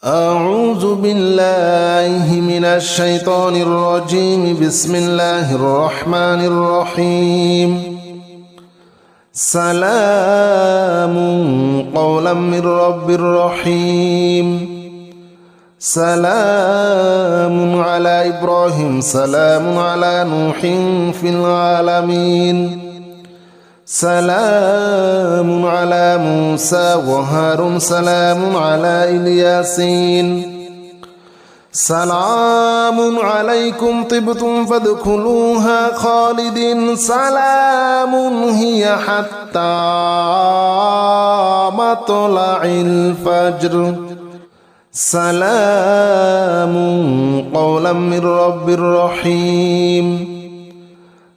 أعوذ بالله من الشيطان الرجيم. بسم الله الرحمن الرحيم. سلام قولا من رب رحيم. سلام على إبراهيم. سلام على نوح في العالمين. سلام على موسى وهارون. سلام على الياسين. سلام عليكم طبتم فادخلوها خالدين. سلام هي حتى مطلع الفجر. سلام قولا من رب رحيم.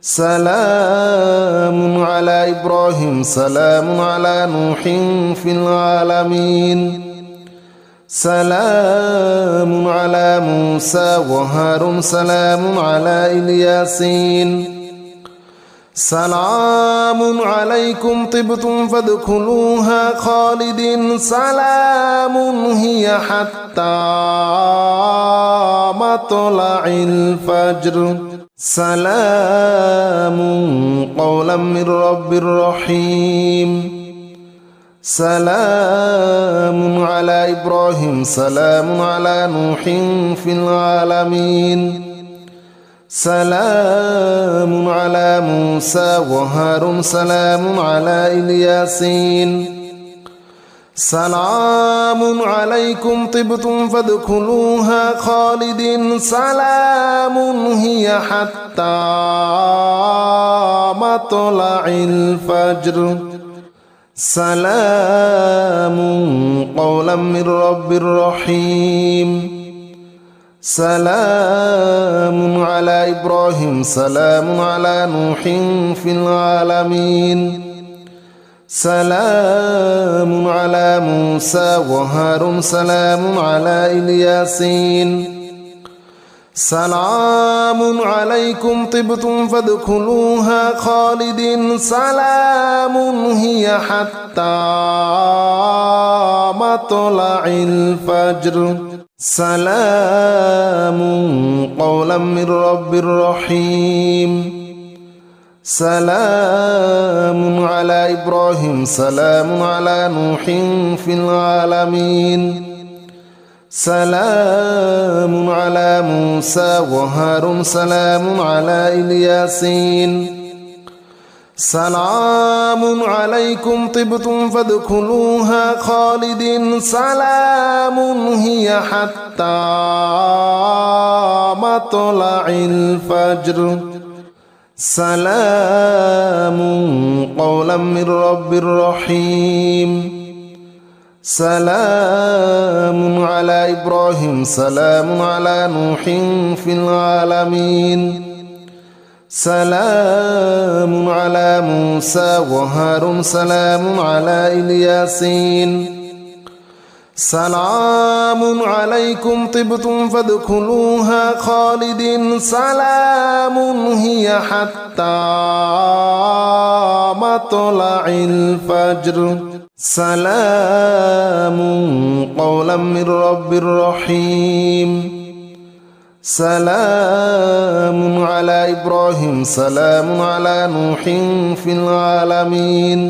سلام على إبراهيم. سلام على نوح في العالمين. سلام على موسى وهارون. سلام على الياسين. سلام عليكم طبتم فادخلوها خالدين. سلام هي حتى مطلع الفجر. سلام قولا من رب رحيم. سلام على إبراهيم. سلام على نوح في العالمين. سلام على موسى وهارون. سلام على الياسين. سلام عليكم طبتم فادخلوها خالدين. سلام هي حتى مطلع الفجر. سلام قولا من رب رحيم. سلام على إبراهيم. سلام على نوح في العالمين. سلام على موسى وهارون. سلام على الياسين. سلام عليكم طبتم فادخلوها خالدين. سلام هي حتى مطلع الفجر. سلام قولا من رب رحيم. سلام على إبراهيم. سلام على نوح في العالمين. سلام على موسى وهارون. سلام على الياسين. سلام عليكم طبتم فادخلوها خالدين. سلام هي حتى مطلع الفجر. سلام قولا من رب رحيم. سلام على إبراهيم. سلام على نوح في العالمين. سلام على موسى وهارون. سلام على الياسين. سلام عليكم طبتم فادخلوها خالدين. سلام هي حتى مطلع الفجر. سلام قولا من رب رحيم. سلام على إبراهيم. سلام على نوح في العالمين.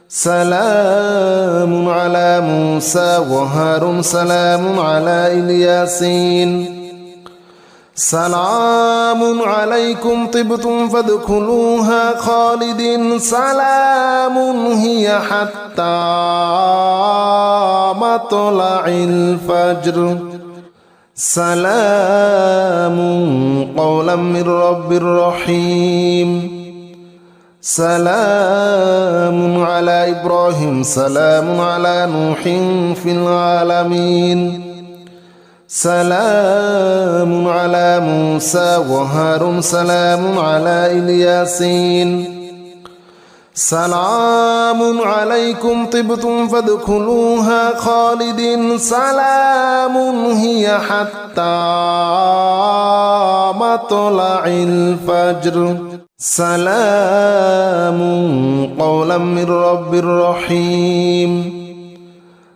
سلام على موسى وهارون. سلام على الياسين. سلام عليكم طبتم فادخلوها خالدين. سلام هي حتى مطلع الفجر. سلام قولا من رب رحيم. سلام على إبراهيم. سلام على نوح في العالمين. سلام على موسى وهارون. سلام على الياسين. سلام عليكم طبتم فادخلوها خالدين. سلام هي حتى مطلع الفجر. سلام قولا من رب رحيم.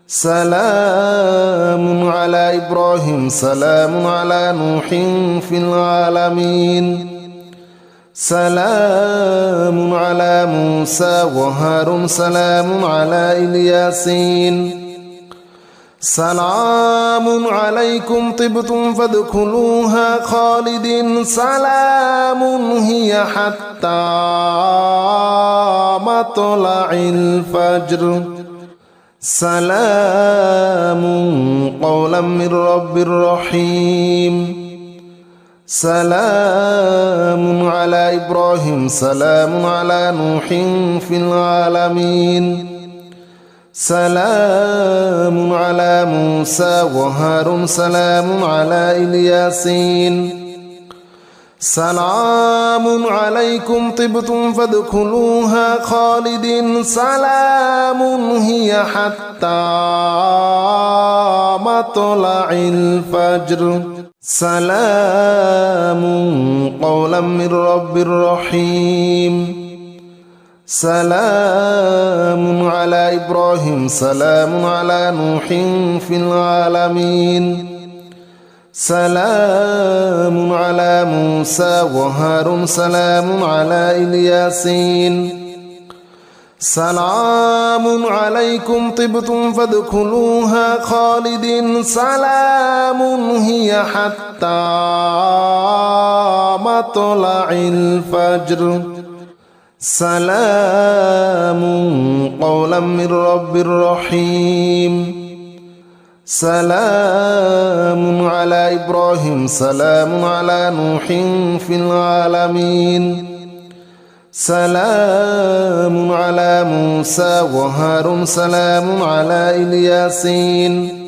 سلام على إبراهيم سلام على نوح في العالمين سلام على موسى وهارون سلام على الياسين سلام عليكم طبتم فادخلوها خالدين سلام هي حتى مطلع الفجر سلام قولا من رب رحيم سلام على إبراهيم سلام على نوح في العالمين سلام على موسى وهارون سلام على الياسين سلام عليكم طبتم فادخلوها خالدين سلام هي حتى مطلع الفجر سلام قولا من رب رحيم سلام على إبراهيم سلام على نوح في العالمين سلام على موسى وهارون سلام على الياسين سلام عليكم طبتم فادخلوها خالدين سلام هي حتى مطلع الفجر سلام قولا من رب رحيم سلام على إبراهيم سلام على نوح في العالمين سلام على موسى وهارون سلام على الياسين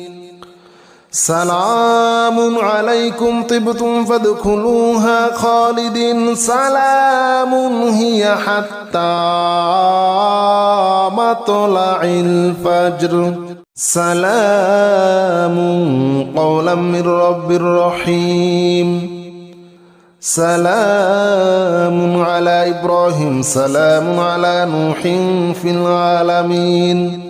سلام عليكم طبتم فادخلوها خالدين سلام هي حتى مطلع الفجر سلام قولا من رب رحيم سلام على إبراهيم سلام على نوح في العالمين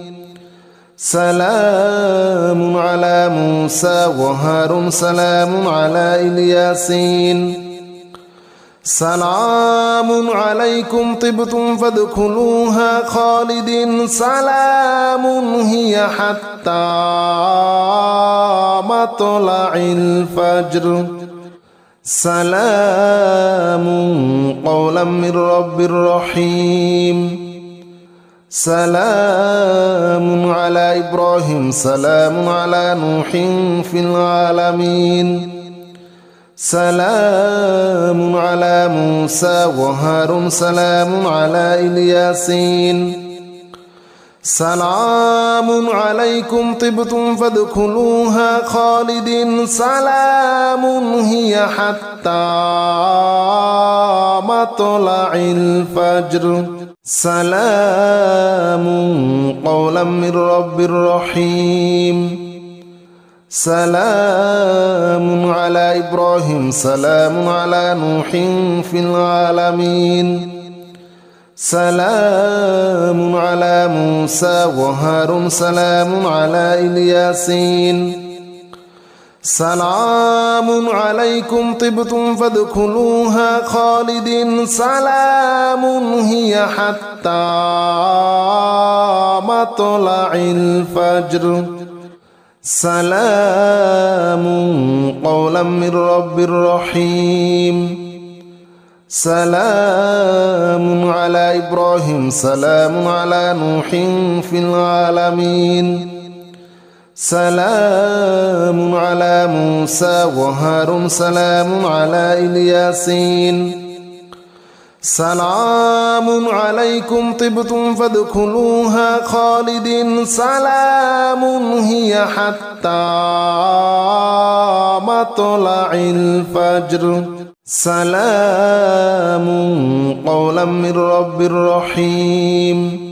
سلام على موسى وهارون سلام على الياسين سلام عليكم طبتم فادخلوها خالدين سلام هي حتى مطلع الفجر سلام قولا من رب رحيم سلام على إبراهيم سلام على نوح في العالمين سلام على موسى وهارون سلام على الياسين سلام عليكم طبتم فادخلوها خالدين سلام هي حتى مطلع الفجر سلام قولا من رب رحيم سلام على إبراهيم سلام على نوح في العالمين سلام على موسى وهارون سلام على الياسين سلام عليكم طبتم فادخلوها خالدين سلام هي حتى مطلع الفجر سلام قولا من رب رحيم سلام على إبراهيم سلام على نوح في العالمين سلام على موسى وهارون سلام على الياسين سلام عليكم طبتم فادخلوها خالدين سلام هي حتى مطلع الفجر سلام قولا من رب رحيم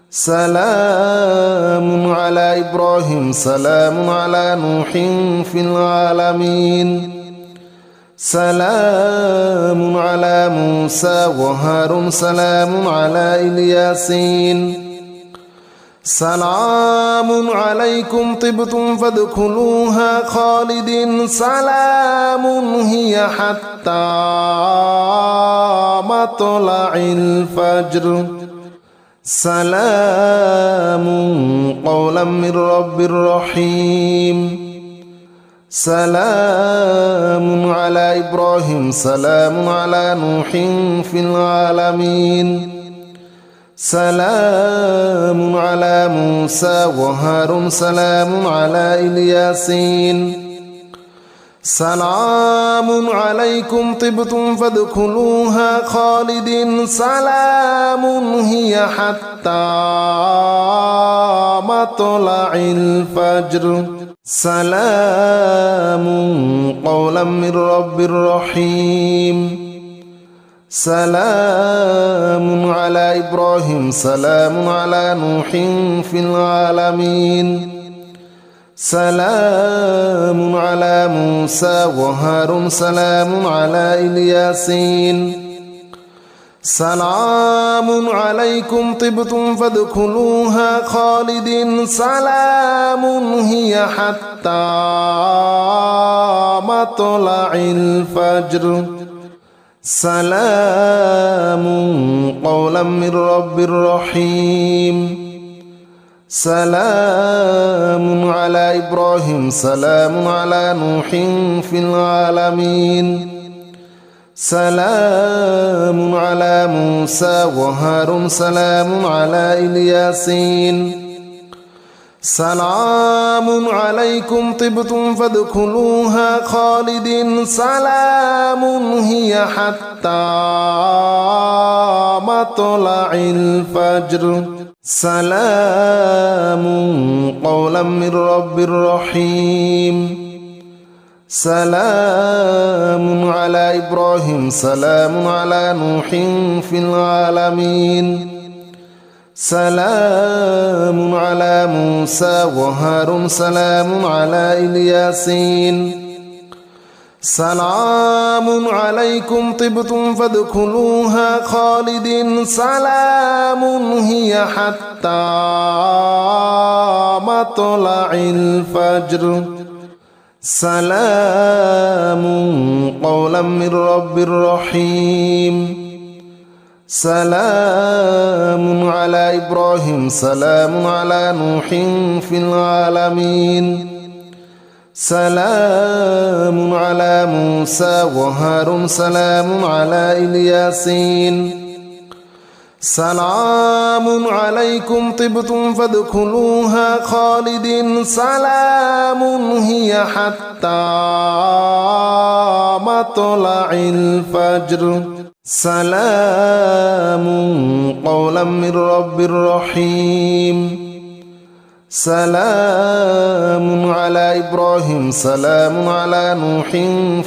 سلام على إبراهيم سلام على نوح في العالمين سلام على موسى وهارون سلام على الياسين سلام عليكم طبتم فادخلوها خالدين سلام هي حتى مطلع الفجر سلام قولا من رب رحيم سلام على إبراهيم سلام على نوح في العالمين سلام على موسى وهارون سلام على الياسين سلام عليكم طبتم فادخلوها خالدين سلام هي حتى مطلع الفجر سلام قولا من رب رحيم سلام على إبراهيم سلام على نوح في العالمين سلام على موسى وهارون سلام على الياسين سلام عليكم طبتم فادخلوها خالدين سلام هي حتى مطلع الفجر سلام قولا من رب رحيم سلام على إبراهيم سلام على نوح في العالمين سلام على موسى وهارون سلام على الياسين سلام عليكم طبتم فادخلوها خالدين سلام هي حتى مطلع الفجر سلام قولا من رب رحيم سلام على إبراهيم سلام على نوح في العالمين سلام على موسى وهارون سلام على الياسين سلام عليكم طبتم فادخلوها خالدين سلام هي حتى مطلع الفجر سلام قولا من رب رحيم سلام على إبراهيم سلام على نوح في العالمين سلام على موسى وهارون سلام على الياسين سلام عليكم طبتم فادخلوها خالدين سلام هي حتى مطلع الفجر سلام قولا من رب رحيم سلام على إبراهيم سلام على نوح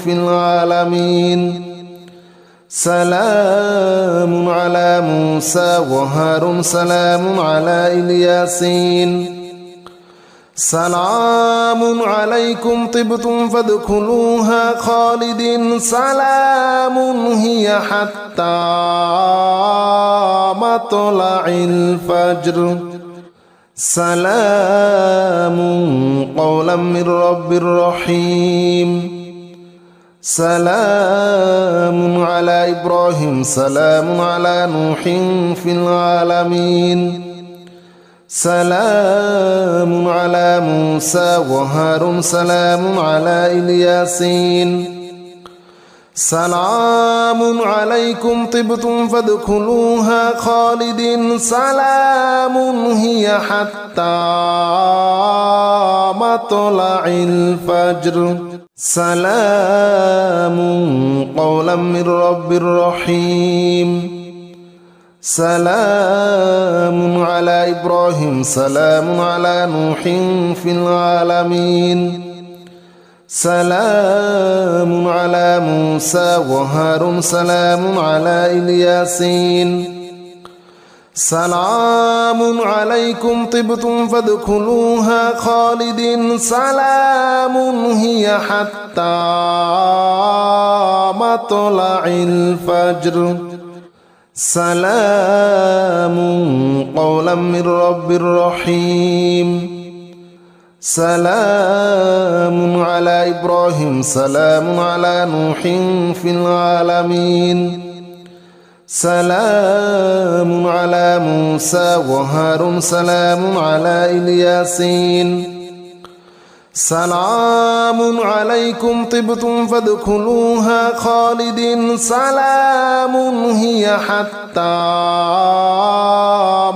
في العالمين سلام على موسى وهارون سلام على الياسين سلام عليكم طبتم فادخلوها خالدين سلام هي حتى مطلع الفجر سلام قولا من رب رحيم سلام على إبراهيم سلام على نوح في العالمين سلام على موسى وهارون سلام على الياسين سلام عليكم طبتم فادخلوها خالدين سلام هي حتى مطلع الفجر سلام قولا من رب رحيم سلام على إبراهيم سلام على نوح في العالمين سلام على موسى وهارون سلام على الياسين سلام عليكم طبتم فادخلوها خالدين سلام هي حتى مطلع الفجر سلام قولا من رب رحيم سلام على إبراهيم سلام على نوح في العالمين سلام على موسى وهارون سلام على الياسين سلام عليكم طبتم فادخلوها خالدين سلام هي حتى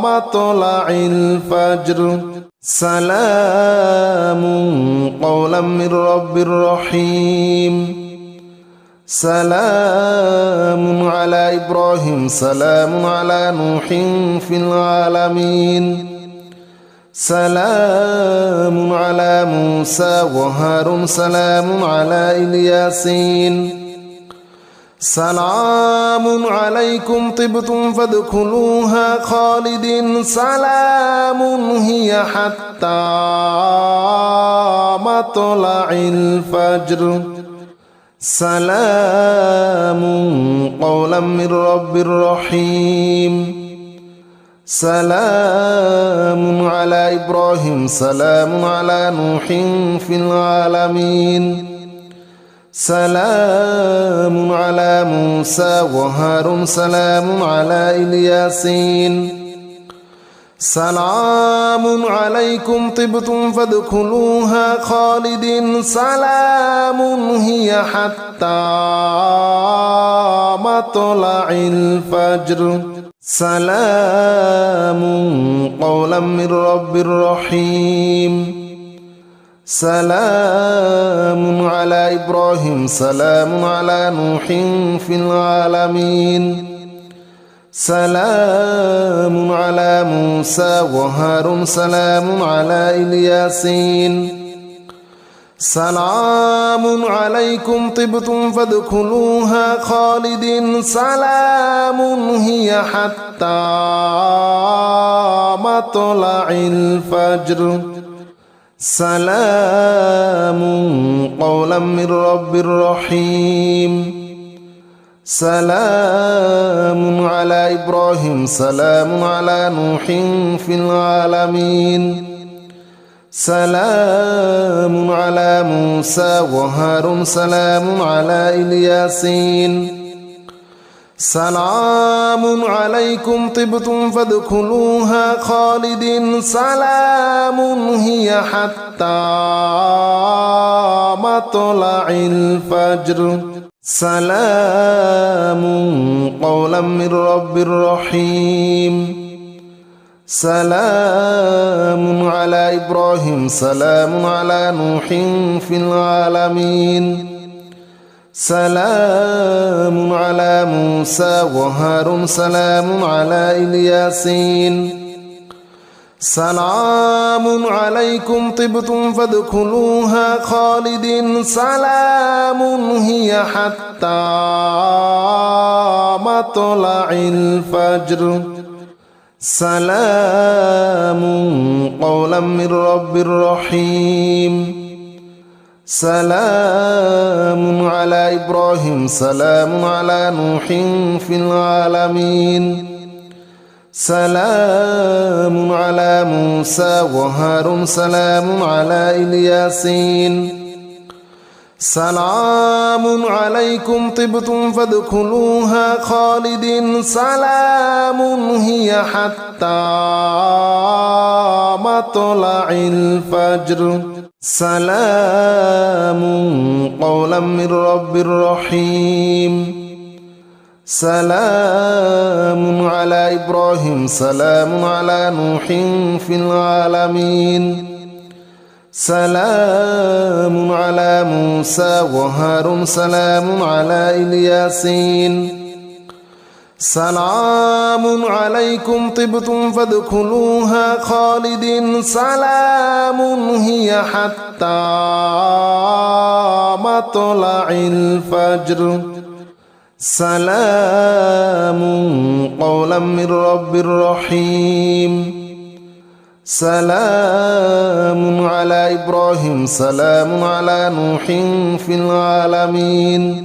مطلع الفجر سلام قولا من رب رحيم سلام على إبراهيم سلام على نوح في العالمين سلام على موسى وهارون سلام على الياسين سلام عليكم طبتم فادخلوها خالدين سلام هي حتى مطلع الفجر سلام قولا من رب رحيم سلام على إبراهيم سلام على نوح في العالمين سلام على موسى وهارون سلام على الياسين سلام عليكم طبتم فادخلوها خالدين سلام هي حتى مطلع الفجر سلام قولا من رب رحيم سلام على إبراهيم سلام على نوح في العالمين سلام على موسى وهارون سلام على الياسين سلام عليكم طبتم فادخلوها خالدين سلام هي حتى مطلع الفجر سلام قولا من رب رحيم سلام على إبراهيم سلام على نوح في العالمين سلام على موسى وهارون سلام على الياسين سلام عليكم طبتم فادخلوها خالدين سلام هي حتى مطلع الفجر سلام قولا من رب رحيم سلام على إبراهيم سلام على نوح في العالمين سلام على موسى وهارون سلام على الياسين سلام عليكم طبتم فادخلوها خالدين سلام هي حتى مطلع الفجر سلام قولا من رب رحيم سلام على إبراهيم سلام على نوح في العالمين سلام على موسى وهارون سلام على الياسين سلام عليكم طبتم فادخلوها خالدين سلام هي حتى مطلع الفجر سلام قولا من رب رحيم سلام على إبراهيم سلام على نوح في العالمين سلام على موسى وهارون سلام على الياسين سلام عليكم طبتم فادخلوها خالدين سلام هي حتى مطلع الفجر سلام قولا من رب رحيم سلام على إبراهيم سلام على نوح في العالمين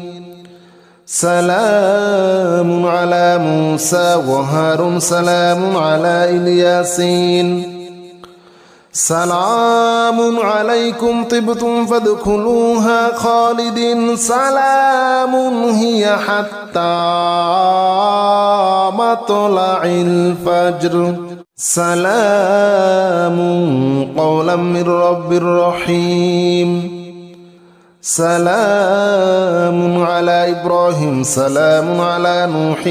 سلام على موسى وهارون سلام على الياسين سلام عليكم طبتم فادخلوها خالدين سلام هي حتى مطلع الفجر سلام قولا من رب رحيم سلام على إبراهيم سلام على نوح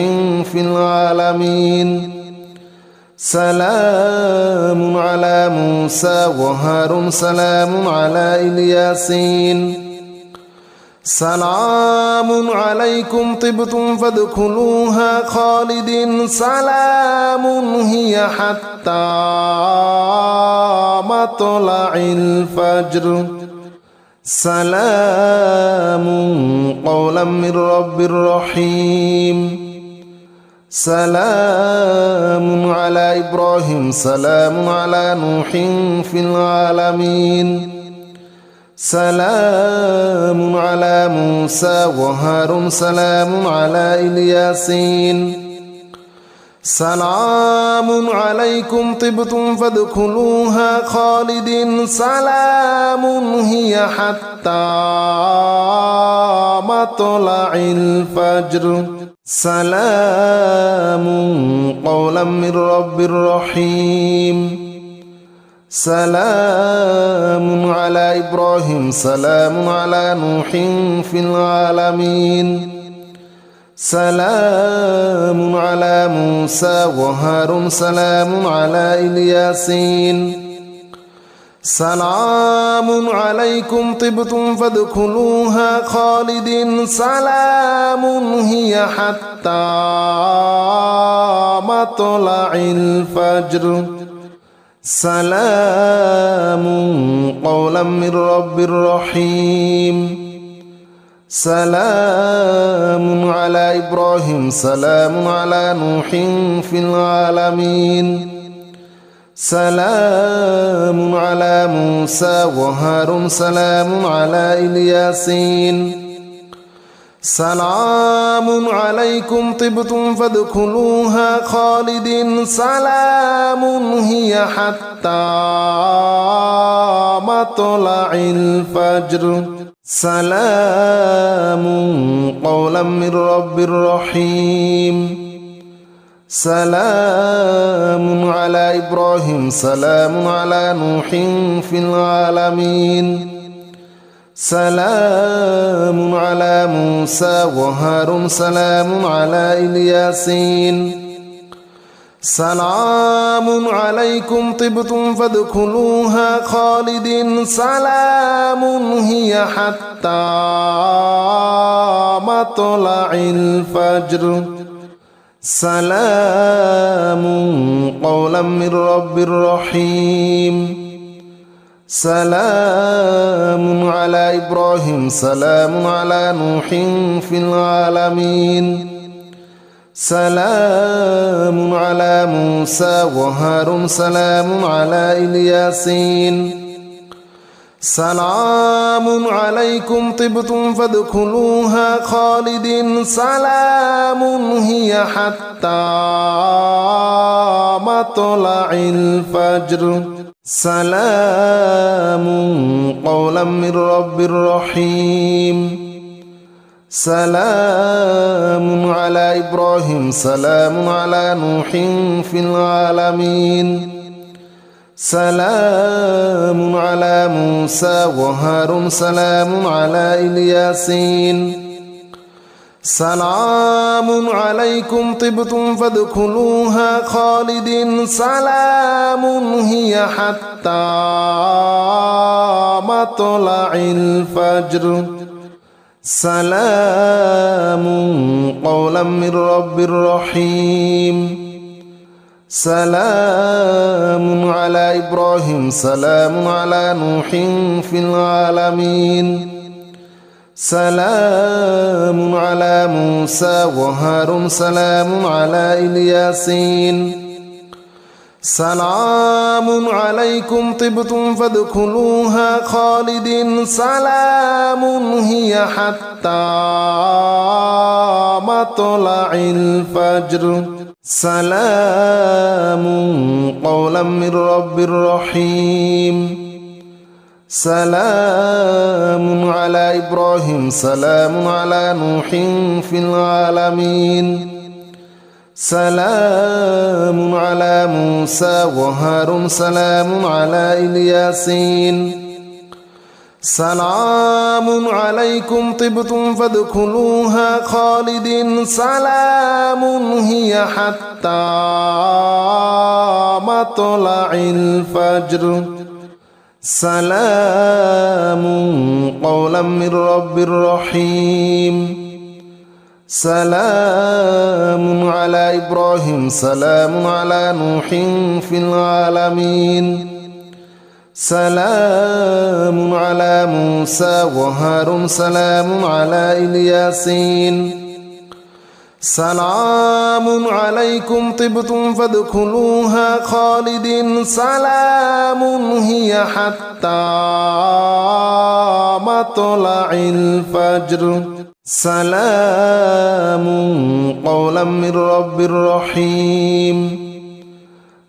في العالمين سلام على موسى وهارون سلام على الياسين سلام عليكم طبتم فادخلوها خالدين سلام هي حتى مطلع الفجر سلام قولا من رب رحيم سلام على إبراهيم سلام على نوح في العالمين سلام على موسى وهارون سلام على الياسين سلام عليكم طبتم فادخلوها خالدين سلام هي حتى مطلع الفجر سلام قولا من رب رحيم سلام على إبراهيم سلام على نوح في العالمين سلام على موسى وهارون سلام على الياسين سلام عليكم طبتم فادخلوها خالدين سلام هي حتى مطلع الفجر سلام قولا من رب رحيم سلام على إبراهيم سلام على نوح في العالمين سلام على موسى وهارون سلام على الياسين سلام عليكم طبتم فادخلوها خالدين سلام هي حتى مطلع الفجر سلام قولا من رب رحيم سلام على إبراهيم سلام على نوح في العالمين سلام على موسى وهارون سلام على الياسين سلام عليكم طبتم فادخلوها خالدين سلام هي حتى مطلع الفجر سلام قولا من رب رحيم سلام على إبراهيم سلام على نوح في العالمين سلام على موسى وهارون سلام على الياسين سلام عليكم طبتم فادخلوها خالدين سلام هي حتى مطلع الفجر سلام قولا من رب رحيم سلام على إبراهيم سلام على نوح في العالمين سلام على موسى وهارون سلام على الياسين سلام عليكم طبتم فادخلوها خالدين سلام هي حتى مطلع الفجر سلام قولا من رب رحيم سلام على إبراهيم سلام على نوح في العالمين سلام على موسى وهارون سلام على الياسين سلام عليكم طبتم فادخلوها خالدين سلام هي حتى مطلع الفجر سلام قولا من رب رحيم سلام على إبراهيم سلام على نوح في العالمين سلام على موسى وهارون سلام على الياسين سلام عليكم طبتم فادخلوها خالدين سلام هي حتى مطلع الفجر سلام قولا من رب رحيم سلام على إبراهيم سلام على نوح في العالمين سلام على موسى وهارون سلام على الياسين سلام عليكم طبتم فادخلوها خالدين سلام هي حتى مطلع الفجر سلام قولا من رب رحيم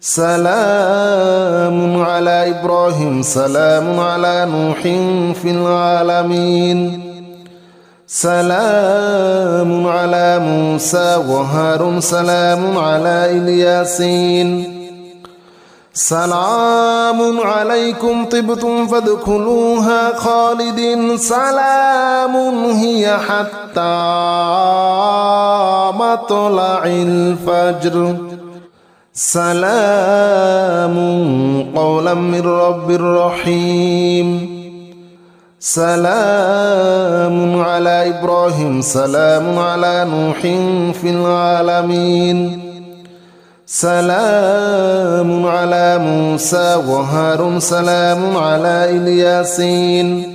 سلام على إبراهيم سلام على نوح في العالمين سلام على موسى وهارون سلام على الياسين سلام عليكم طبتم فادخلوها خالدين سلام هي حتى مطلع الفجر سلام قولا من رب رحيم سلام على إبراهيم سلام على نوح في العالمين سلام على موسى وهارون سلام على الياسين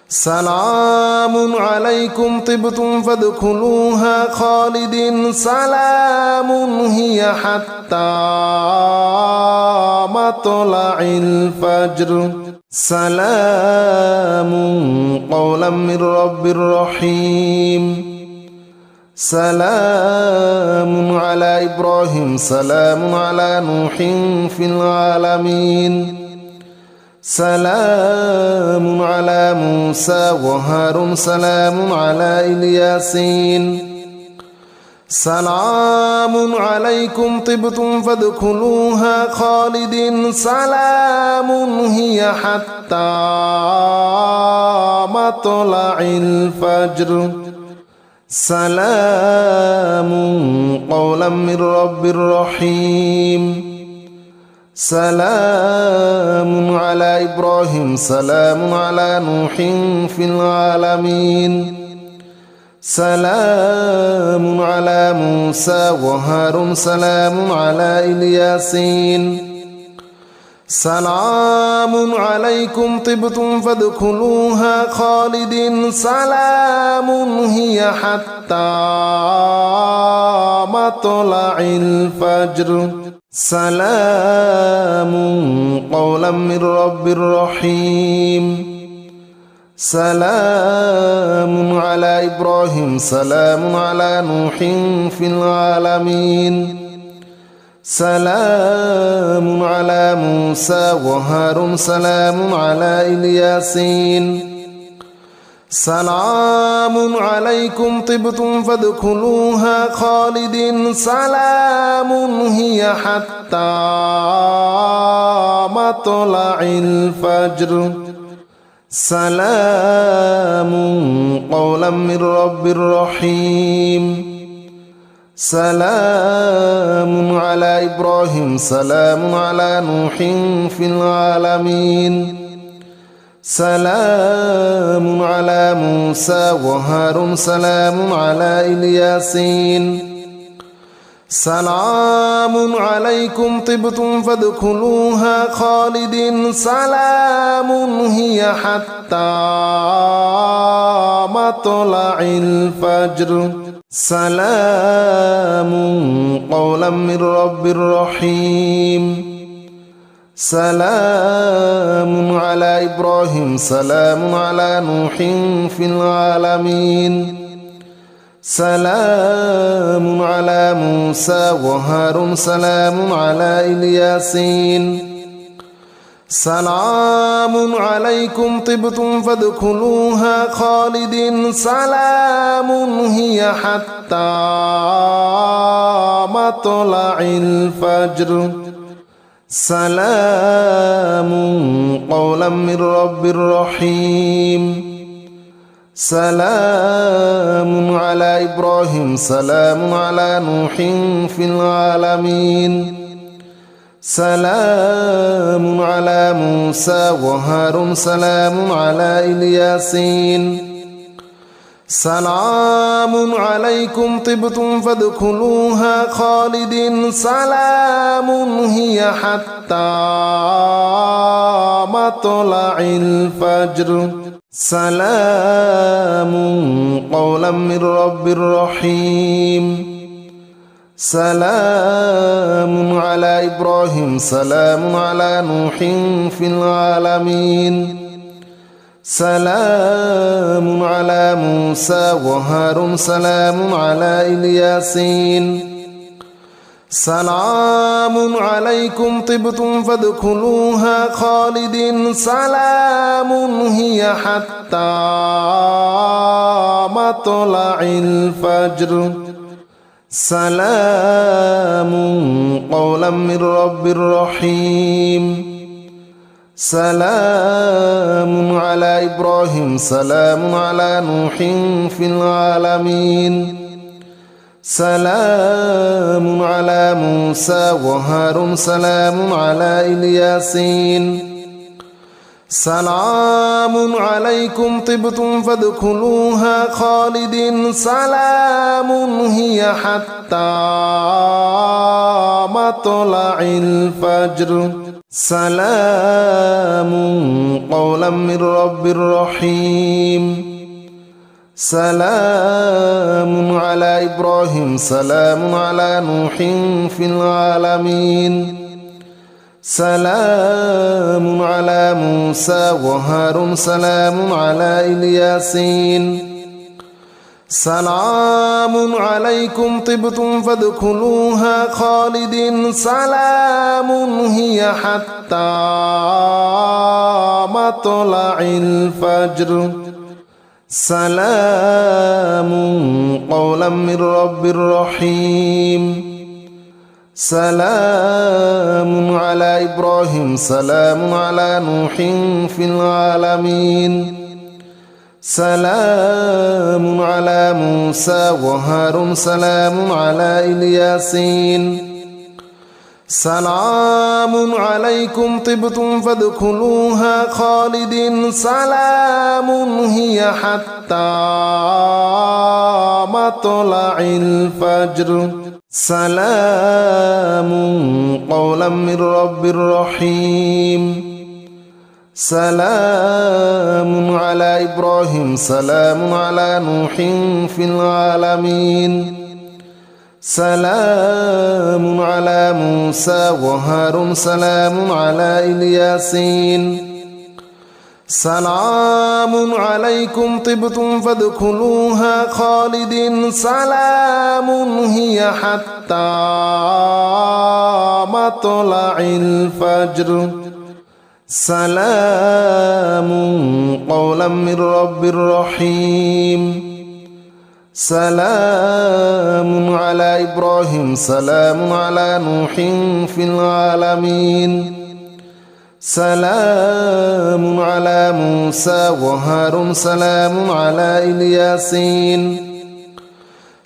سلام عليكم طبتم فادخلوها خالدين سلام هي حتى مطلع الفجر سلام قولا من رب رحيم سلام على إبراهيم سلام على نوح في العالمين سلام على موسى وهارون سلام على الياسين سلام عليكم طبتم فادخلوها خالدين سلام هي حتى مطلع الفجر سلام قولا من رب رحيم سلام على إبراهيم سلام على نوح في العالمين سلام على موسى وهارون سلام على الياسين سلام عليكم طبتم فادخلوها خالدين سلام هي حتى مطلع الفجر سلام قولا من رب رحيم سلام على إبراهيم سلام على نوح في العالمين سلام على موسى وهارون سلام على الياسين سلام عليكم طبتم فادخلوها خالدين سلام هي حتى مطلع الفجر سلام قولا من رب رحيم سلام على إبراهيم سلام على نوح في العالمين سلام على موسى وهارون سلام على الياسين سلام عليكم طبتم فادخلوها خالدين سلام هي حتى مطلع الفجر سلام قولا من رب رحيم سلام على إبراهيم سلام على نوح في العالمين سلام على موسى وهارون سلام على الياسين سلام عليكم طبتم فادخلوها خالدين سلام هي حتى مطلع الفجر سلام قولا من رب رحيم سلام على إبراهيم سلام على نوح في العالمين سلام على موسى وهارون سلام على الياسين سلام عليكم طبتم فادخلوها خالدين سلام هي حتى مطلع الفجر سلام قولا من رب رحيم سلام على إبراهيم سلام على نوح في العالمين سلام على موسى وهارون سلام على الياسين سلام عليكم طبتم فادخلوها خالدين سلام هي حتى مطلع الفجر سلام قولا من رب رحيم سلام على إبراهيم سلام على نوح في العالمين سلام على موسى وهارون سلام على الياسين سلام عليكم طبتم فادخلوها خالدين سلام هي حتى مطلع الفجر سلام قولا من رب رحيم سلام على إبراهيم سلام على نوح في العالمين سلام على موسى وهارون سلام على الياسين سلام عليكم طبتم فادخلوها خالدين سلام هي حتى مطلع الفجر سلام قولا من رب رحيم سلام على إبراهيم سلام على نوح في العالمين سلام على موسى وهارون سلام على الياسين سلام عليكم طبتم فادخلوها خالدين سلام هي حتى مطلع الفجر سلام قولا من رب رحيم سلام على إبراهيم سلام على نوح في العالمين سلام على موسى وهارون سلام على الياسين سلام عليكم طبتم فادخلوها خالدين سلام هي حتى مطلع الفجر سلام قولا من رب رحيم سلام على إبراهيم سلام على نوح في العالمين سلام على موسى وهارون سلام على الياسين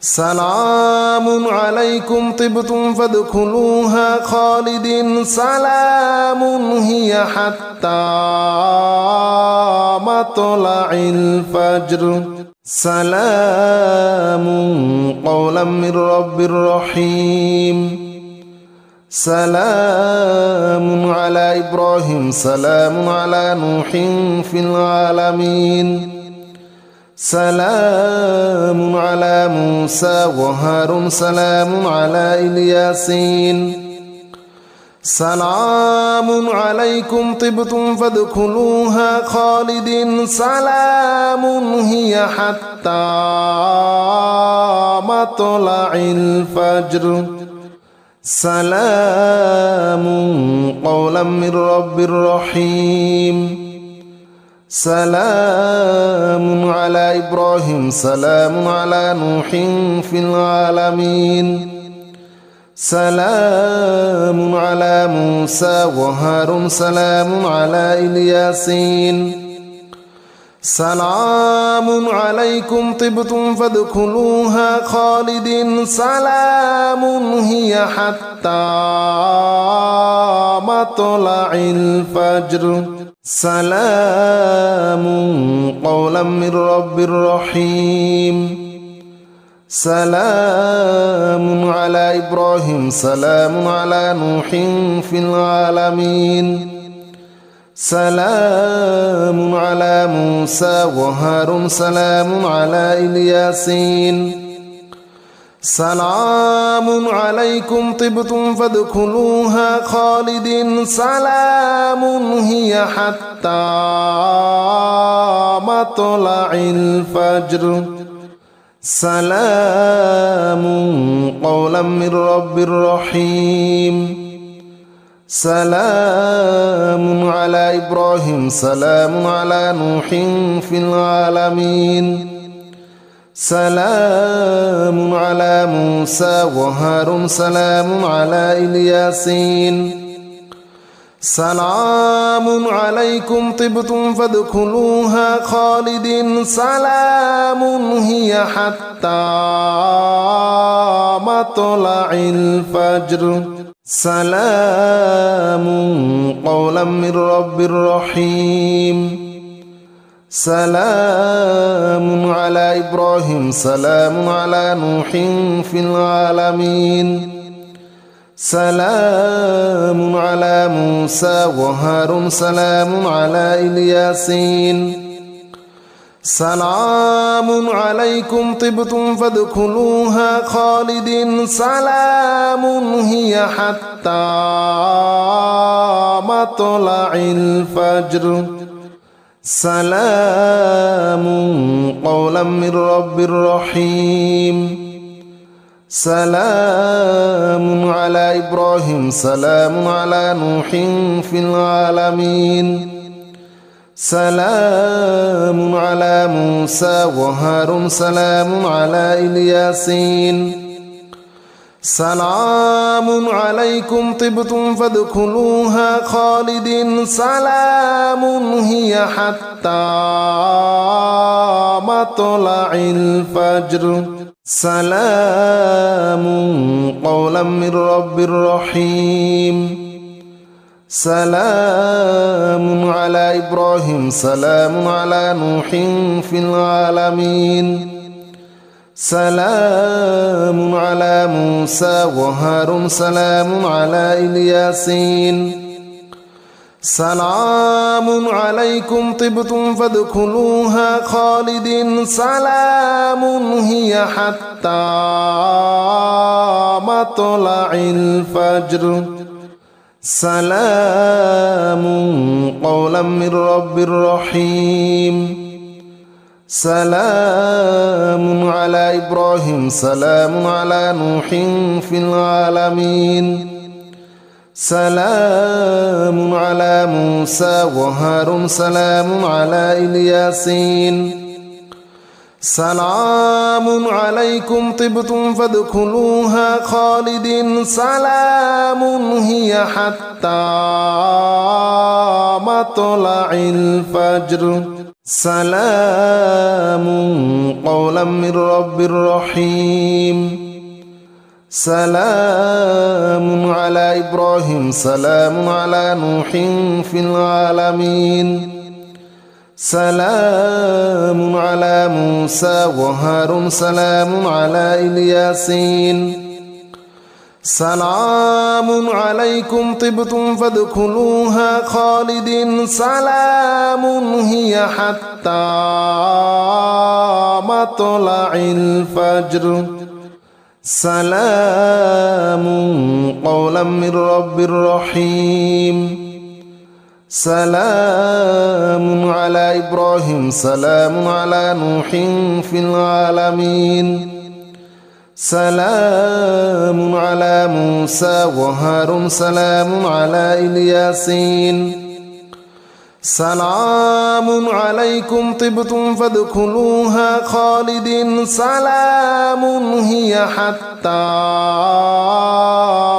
سلام عليكم طبتم فادخلوها خالدين سلام هي حتى مطلع الفجر سلام قولا من رب رحيم سلام على إبراهيم سلام على نوح في العالمين سلام على موسى وهارون سلام على الياسين سلام عليكم طبتم فادخلوها خالدين سلام هي حتى مطلع الفجر سلام قولا من رب رحيم سلام على إبراهيم سلام على نوح في العالمين سلام على موسى وهارون سلام على الياسين سلام عليكم طبتم فادخلوها خالدين سلام هي حتى مطلع الفجر سلام قولا من رب رحيم سلام على إبراهيم سلام على نوح في العالمين سلام على موسى وهارون سلام على الياسين سلام عليكم طبتم فادخلوها خالدين سلام هي حتى مطلع الفجر سلام قولا من رب رحيم سلام على إبراهيم سلام على نوح في العالمين سلام على موسى وهارون سلام على الياسين سلام عليكم طبتم فادخلوها خالدين سلام هي حتى مطلع الفجر سلام قولا من رب رحيم سلام على إبراهيم سلام على نوح في العالمين سلام على موسى وهارون سلام على الياسين سلام عليكم طبتم فادخلوها خالدين سلام هي حتى مطلع الفجر سلام قولا من رب رحيم سلام على إبراهيم سلام على نوح في العالمين سلام على موسى وهارون سلام على الياسين سلام عليكم طبتم فادخلوها خالدين سلام هي حتى مطلع الفجر سلام قولا من رب رحيم سلام على إبراهيم سلام على نوح في العالمين سلام على موسى وهارون سلام على الياسين سلام عليكم طبتم فادخلوها خالدين سلام هي حتى مطلع الفجر سلام قولا من رب رحيم سلام على إبراهيم سلام على نوح في العالمين سلام على موسى وهارون سلام على الياسين سلام عليكم طبتم فادخلوها خالدين سلام هي حتى مطلع الفجر سلام قولا من رب رحيم سلام على إبراهيم سلام على نوح في العالمين سلام على موسى وهارون سلام على الياسين سلام عليكم طبتم فادخلوها خالدين سلام هي حتى مطلع الفجر سلام قولا من رب رحيم سلام على إبراهيم سلام على نوح في العالمين سلام على موسى وهارون سلام على الياسين سلام عليكم طبتم فادخلوها خالدين سلام هي حتى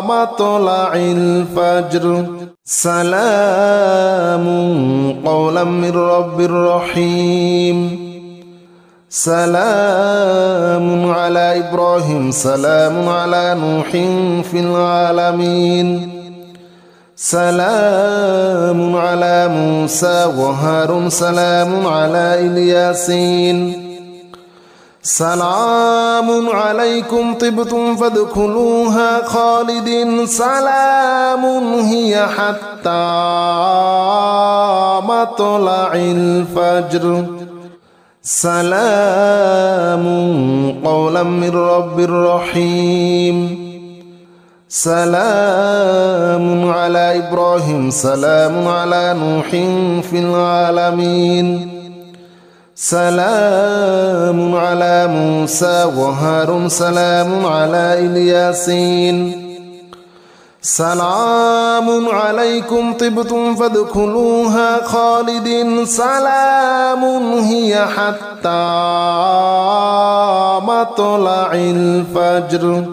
مطلع الفجر سلام قولا من رب رحيم سلام على إبراهيم سلام على نوح في العالمين سلام على موسى وهارون سلام على الياسين سلام عليكم طبتم فادخلوها خالدين سلام هي حتى مطلع الفجر سلام قولا من رب رحيم سلام على إبراهيم سلام على نوح في العالمين سلام على موسى وهارون سلام على الياسين سلام عليكم طبتم فادخلوها خالدين سلام هي حتى مطلع الفجر